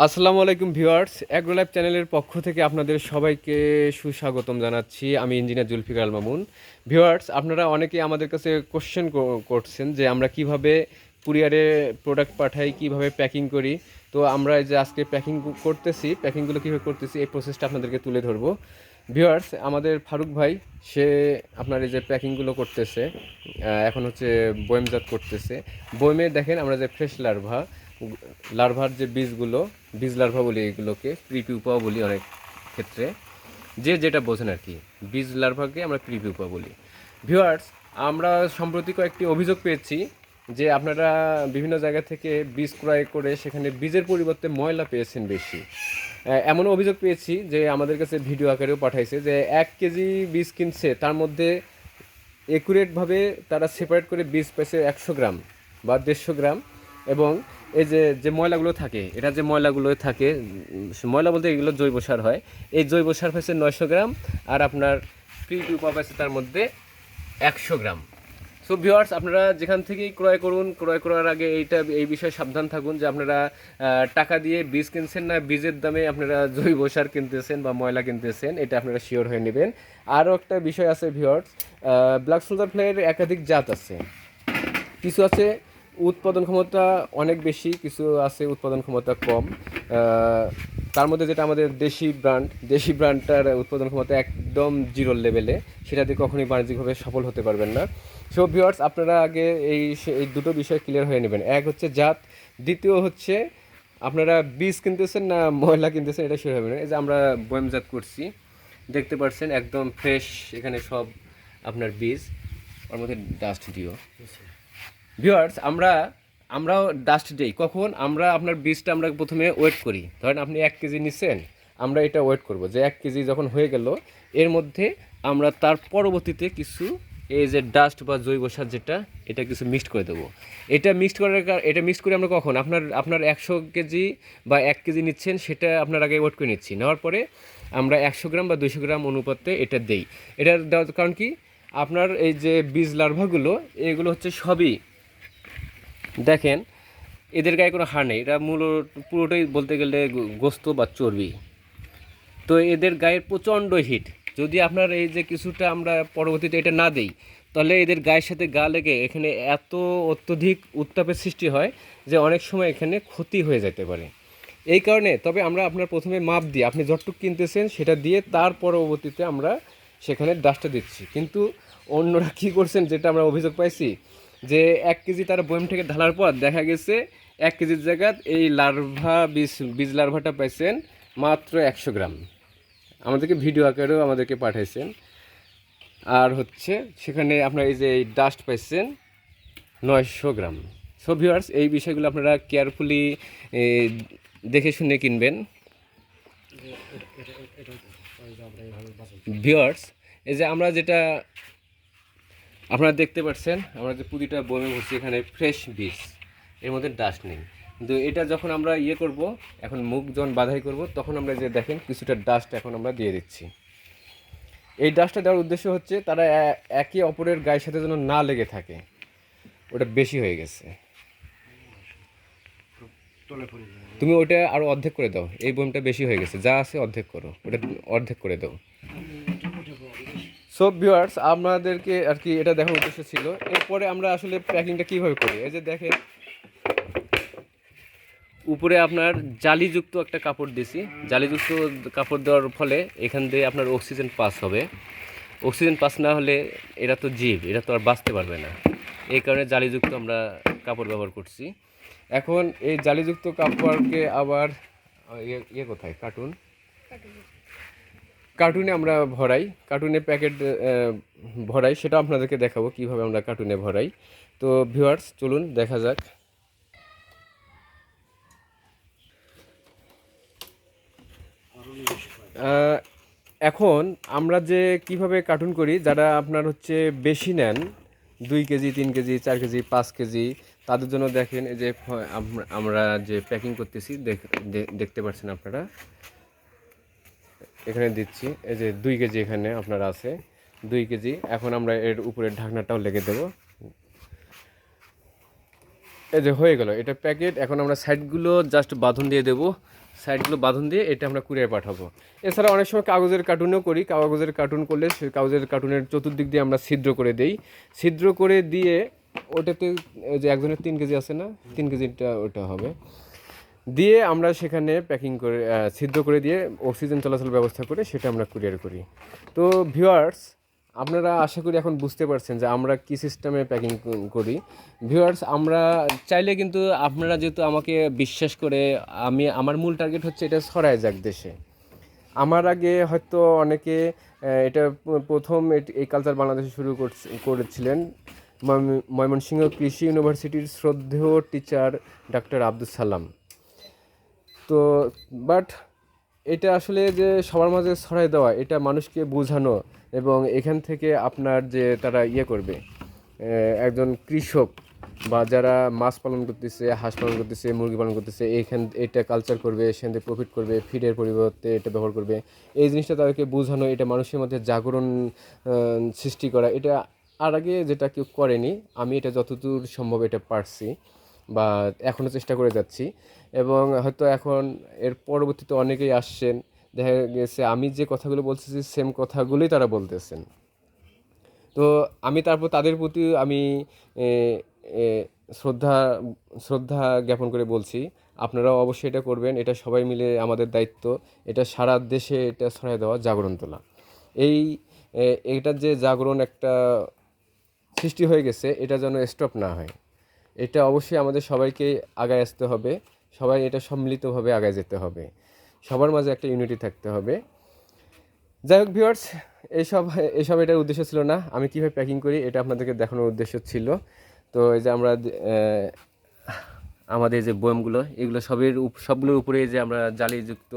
আসসালামু আলাইকুম viewers, agro life চ্যানেলের পক্ষ থেকে আপনাদের সবাইকে সুস্বাগতম জানাচ্ছি। আমি ইঞ্জিনিয়ার জুলফিকার আল মামুন। ভিউয়ার্স, আপনারা অনেকেই আমাদের কাছে কোশ্চেন করছেন যে আমরা কিভাবে কুরিয়ারে প্রোডাক্ট পাঠাই, কিভাবে প্যাকিং করি। তো আমরা এই যে আজকে প্যাকিং করতেছি, প্যাকিংগুলো কীভাবে করতেছি এই প্রসেসটা আপনাদেরকে তুলে ধরবো। ভিউয়ার্স, আমাদের ফারুক ভাই সে আপনার এই যে প্যাকিংগুলো করতেছে, এখন হচ্ছে বয়েমজাত করতেছে। বয়েমে দেখেন আমরা যে ফ্রেশ লার্ভার যে বীজ লার্ভা বলি, এগুলোকে প্রিপিউপাও বলি অনেক ক্ষেত্রে, যে যেটা বোঝেন আর কি। বীজ লার্ভাকে আমরা প্রিপিউপা বলি। ভিউয়ার্স, আমরা সম্প্রতি কয়েকটি অভিযোগ পেয়েছি যে আপনারা বিভিন্ন জায়গা থেকে বীজ ক্রয় করে সেখানে বীজের পরিবর্তে ময়লা পেয়েছেন বেশি। এমন অভিযোগ পেয়েছি যে আমাদের কাছে ভিডিও আকারেও পাঠাইছে যে 1 কেজি বীজ কিনছে, তার মধ্যে একুরেটভাবে তারা সেপারেট করে বীজ পেয়েছে 100 গ্রাম বা 150 গ্রাম। এবং এই যে যে ময়লাগুলো থাকে, এটা যে ময়লাগুলো থাকে, ময়লা বলতে এগুলো জৈব সার হয়। এই জৈব সার পাইছে 900 গ্রাম, আর আপনার প্রিপিউপা পাইছে তার মধ্যে 100 গ্রাম। সো ভিউয়ার্স, আপনারা যেখান থেকেই ক্রয় করুন, ক্রয় করার আগে এই বিষয়ে সাবধান থাকুন যে আপনারা টাকা দিয়ে বীজ কিনছেন না বীজের দামে আপনারা জৈব সার কিনতেছেন বা ময়লা কিনতেছেন, এটা আপনারা শিওর হয়ে নেবেন। আরও একটা বিষয় আছে ভিউয়ার্স, ব্ল্যাক সোলজার ফ্লাইয়ের একাধিক জাত আছে। কিছু আছে উৎপাদন ক্ষমতা অনেক বেশি, কিছু আছে উৎপাদন ক্ষমতা কম। তার মধ্যে যেটা আমাদের দেশি ব্র্যান্ডটার উৎপাদন ক্ষমতা একদম জিরো লেভেলে, সেটা দিয়ে কখনোই বাণিজ্যিকভাবে সফল হতে পারবেন না। সো ভিউয়ার্স, আপনারা আগে এই দুটো বিষয় ক্লিয়ার হয়ে নেবেন। এক হচ্ছে জাত, দ্বিতীয় হচ্ছে আপনারা বীজ কিনতেছেন না ময়লা কিনতেছেন, এটা শিওর হবে না। এই যে আমরা বয়ামজাত করছি, দেখতে পাচ্ছেন একদম ফ্রেশ, এখানে সব আপনার বীজ, ওর মধ্যে ডাস্ট দিও। ভিউয়ার্স, আমরাও ডাস্ট দিই। কখন? আমরা আপনার বীজটা আমরা প্রথমে ওয়েট করি। ধরেন আপনি 1 কেজি নিচ্ছেন, আমরা এটা ওয়েট করব যে 1 কেজি যখন হয়ে গেল, এর মধ্যে আমরা তার পরবর্তীতে কিছু এই যে ডাস্ট বা জৈব সার যেটা, এটা কিছু মিক্সড করে দেবো। এটা মিক্সড করে আমরা কখন আপনার 100 কেজি বা 1 কেজি নিচ্ছেন, সেটা আপনার আগে ওয়েট করে নিচ্ছি। নেওয়ার পরে আমরা 100 গ্রাম বা 200 গ্রাম অনুপাতে এটা দেই। এটা দেওয়ার কারণ কি, আপনার এই যে বীজ লার্ভাগুলো, এগুলো হচ্ছে সবই দেখেন, এদের গায়ে কোনো হাড় নেই, এটা পুরোটাই বলতে গেলে গোস্ত বা চর্বি। তো এদের গায়ের প্রচণ্ড হিট। যদি আপনার এই যে কিছুটা আমরা পরবর্তীতে এটা না দেই, তাহলে এদের গায়ের সাথে গা লেগে এখানে এত অত্যধিক উত্তাপের সৃষ্টি হয় যে অনেক সময় এখানে ক্ষতি হয়ে যেতে পারে। এই কারণে তবে আমরা আপনার প্রথমে মাপ দিয়ে, আপনি যতটুকু কিনতেছেন সেটা দিয়ে তার পরবর্তীতে আমরা সেখানে ডাস্টটা দিচ্ছি। কিন্তু অন্যরা কী করছেন, যেটা আমরা অভিযোগ পাইছি, যে 1 কেজি তারা বয়ম থেকে ঢালার পর দেখা গেছে 1 কেজির জায়গায় এই বীজ লার্ভাটা পাইছেন মাত্র 100 গ্রাম। আমাদেরকে ভিডিও আকারেও আমাদেরকে পাঠাইছেন। আর হচ্ছে সেখানে আপনার এই যে ডাস্ট পাইছেন 900 গ্রাম। সো ভিউয়ার্স, এই বিষয়গুলো আপনারা কেয়ারফুলি দেখে শুনে কিনবেন। ভিউয়ার্স, এই যে আমরা যেটা আপনারা দেখতে পাচ্ছেন, আমরা যে প্রতিটা বয়মে ভরছি এখানে ফ্রেশ বীজ, এর মধ্যে ডাস্ট নেই। কিন্তু এটা যখন আমরা করব, এখন মুখ যখন বাধাই করব, তখন আমরা যে দেখেন কিছুটা ডাস্ট এখন আমরা দিয়ে দিচ্ছি। এই ডাস্টটা দেওয়ার উদ্দেশ্য হচ্ছে তারা একে অপরের গায়ের সাথে যেন না লেগে থাকে। ওটা বেশি হয়ে গেছে, তুমি ওটা আরও অর্ধেক করে দাও। এই বয়মটা বেশি হয়ে গেছে, যা আছে অর্ধেক করো, ওটা অর্ধেক করে দাও। সো ভিউয়ার্স, আমাদেরকে আর কি এটা দেখার উদ্দেশ্য ছিল। এরপরে আমরা আসলে প্যাকিংটা কীভাবে করি, এই যে দেখেন উপরে আপনার জালিযুক্ত একটা কাপড় দিছি। জালিযুক্ত কাপড় দেওয়ার ফলে এখান দিয়ে আপনার অক্সিজেন পাস হবে। অক্সিজেন পাস না হলে এরা তো জীব, এরা তো আর বাঁচতে পারবে না। এই কারণে জালিযুক্ত আমরা কাপড় ব্যবহার করছি। এখন এই জালিযুক্ত কাপড়কে আবার কোথায় কার্টুনে আমরা ভরাই, কার্টুনে প্যাকেট ভরাই, সেটা আপনাদেরকে দেখাবো কিভাবে আমরা কার্টুনে ভরাই। তো ভিউয়ার্স, চলুন দেখা যাক। এখন আমরা যে কিভাবে কার্টুন করি, যারা আপনার হচ্ছে বেশি নেন, 2 কেজি 3 কেজি 4 কেজি 5 কেজি, তাদের জন্য দেখেন এই যে আমরা যে প্যাকিং করতেছি, দেখতে পাচ্ছেন আপনারা এখানে দিচ্ছি। এই যে 2 কেজি এখানে আপনার আছে 2 কেজি। এখন আমরা এর উপরে ঢাকনাটাও লেগে দেব। এই যে হয়ে গেল এটা প্যাকেট। এখন আমরা সাইডগুলো জাস্ট বাঁধন দিয়ে দেবো, সাইডগুলো বাঁধন দিয়ে এটা আমরা কুরিয়ার পাঠাবো। এছাড়া অনেক সময় কাগজের কার্টুনও করি, কাগজের কার্টুন করলে সে কাগজের কার্টুনের চতুর্দিক দিয়ে আমরা ছিদ্র করে দেই, ছিদ্র করে দিয়ে ওটাতে ওই যে একজনের 3 কেজি আছে না, 3 কেজিটা ওটা হবে, দিয়ে আমরা সেখানে প্যাকিং করে ছিদ্র করে দিয়ে অক্সিজেন চলাচল ব্যবস্থা করে সেটা আমরা কুরিয়ার করি। তো ভিউয়ার্স, আপনারা আশা করি এখন বুঝতে পারছেন যে আমরা কী সিস্টেমে প্যাকিং করি। ভিউয়ার্স, আমরা চাইলে কিন্তু আপনারা যেহেতু আমাকে বিশ্বাস করে, আমার মূল টার্গেট হচ্ছে এটা ছড়ায় যাক দেশে। আমার আগে হয়তো অনেকে এটা প্রথম এই কালচার বাংলাদেশে শুরু করেছিলেন ময়মনসিংহ কৃষি ইউনিভার্সিটির শ্রদ্ধেয় টিচার ডাক্তার আব্দুল সালাম। তো বাট এটা আসলে যে সবার মাঝে ছড়াই দেওয়া, এটা মানুষকে বোঝানো, এবং এখান থেকে আপনার যে তারা করবে, একজন কৃষক বা যারা মাছ পালন করতেছে, হাঁস পালন করতেছে, মুরগি পালন করতেছে, এটা কালচার করবে, সেখান থেকে প্রফিট করবে, ফিডের পরিবর্তে এটা ব্যবহার করবে, এই জিনিসটা তাদেরকে বোঝানো, এটা মানুষের মধ্যে জাগরণ সৃষ্টি করা, এটা আর আগে যেটা কেউ করেনি। আমি এটা যতদূর সম্ভব এটা পারছি বা এখনও চেষ্টা করে যাচ্ছি, এবং হয়তো এখন এর পরবর্তীতে অনেকেই আসছেন, দেখা গেছে আমি যে কথাগুলো বলতেছি সেম কথাগুলোই তারা বলতেছেন। তো আমি তারপর তাদের প্রতি আমি এ, এ, শ্রদ্ধা শ্রদ্ধা জ্ঞাপন করে বলছি, আপনারাও অবশ্যই এটা করবেন। এটা সবাই মিলে আমাদের দায়িত্ব, এটা সারা দেশে এটা ছড়াই দেওয়া, জাগরণ তোলা। এই এটার যে জাগরণ একটা সৃষ্টি হয়ে গেছে, এটা যেন স্টপ না হয়। এটা অবশ্যই আমাদের সবাইকে আগায় আসতে হবে, সবাই এটা সম্মিলিতভাবে আগায় যেতে হবে, সবার মাঝে একটা ইউনিটি থাকতে হবে। যাই হোক ভিউয়ার্স, এইসব এইসব এটার উদ্দেশ্য ছিল না, আমি কীভাবে প্যাকিং করি এটা আপনাদেরকে দেখানোর উদ্দেশ্য ছিল। তো এই যে আমরা আমাদের যে বয়ামগুলো, এগুলো সবগুলোর উপরে যে আমরা জালিযুক্ত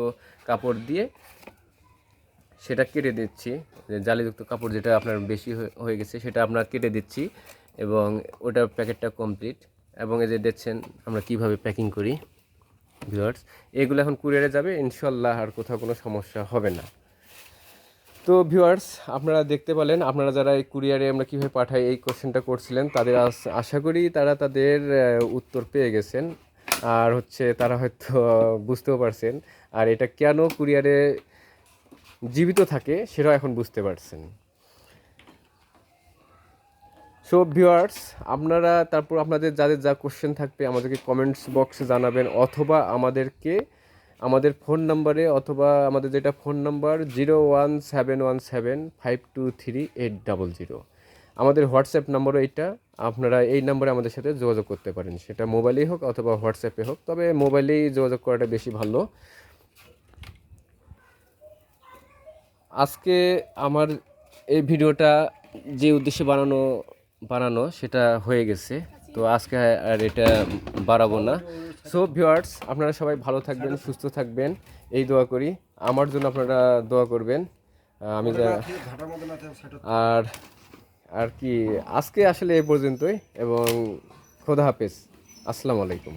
কাপড় দিয়ে সেটা কেটে দিচ্ছি, যে জালিযুক্ত কাপড় যেটা আপনার বেশি হয়ে গেছে সেটা আমরা কেটে দিচ্ছি, এবং ওটার প্যাকেটটা কমপ্লিট। এবং এই যে দেখছেন আমরা কিভাবে প্যাকিং করি ভিউয়ার্স, এগুলো এখন কুরিয়ারে যাবে, ইনশাল্লাহ আর কোথাও কোনো সমস্যা হবে না। তো ভিউয়ার্স, আপনারা দেখতে পেলেন, আপনারা যারা এই কুরিয়ারে আমরা কীভাবে পাঠাই এই কোশ্চেনটা করছিলেন, তাদের আশা করি তারা তাদের উত্তর পেয়ে গেছেন, আর হচ্ছে তারা হয়তো বুঝতেও পারছেন, আর এটা কেন কুরিয়ারে জীবিত থাকে সেটাও এখন বুঝতে পারছেন। সো ভিউয়ার্স, আপনারা তারপর আপনাদের যাদের যা কোশ্চেন থাকবে আমাদেরকে কমেন্টস বক্সে জানাবেন, অথবা আমাদের ফোন নাম্বারে, অথবা আমাদের যেটা ফোন নাম্বার 01717523800, আমাদের হোয়াটসঅ্যাপ নাম্বারও এটা। আপনারা এই নাম্বারে আমাদের সাথে যোগাযোগ করতে পারেন, সেটা মোবাইলেই হোক অথবা হোয়াটসঅ্যাপে হোক, তবে মোবাইলেই যোগাযোগ করাটা বেশি ভালো। আজকে আমার এই ভিডিওটা যে উদ্দেশ্যে বানানো সেটা হয়ে গেছে, তো আজকে আর এটা বাড়াবো না। সো ভিউয়ার্স, আপনারা সবাই ভালো থাকবেন, সুস্থ থাকবেন, এই দোয়া করি। আমার জন্য আপনারা দোয়া করবেন। আমি আর আর কি, আজকে আসলে এই পর্যন্তই, এবং খোদা হাফেজ, আসসালামু আলাইকুম।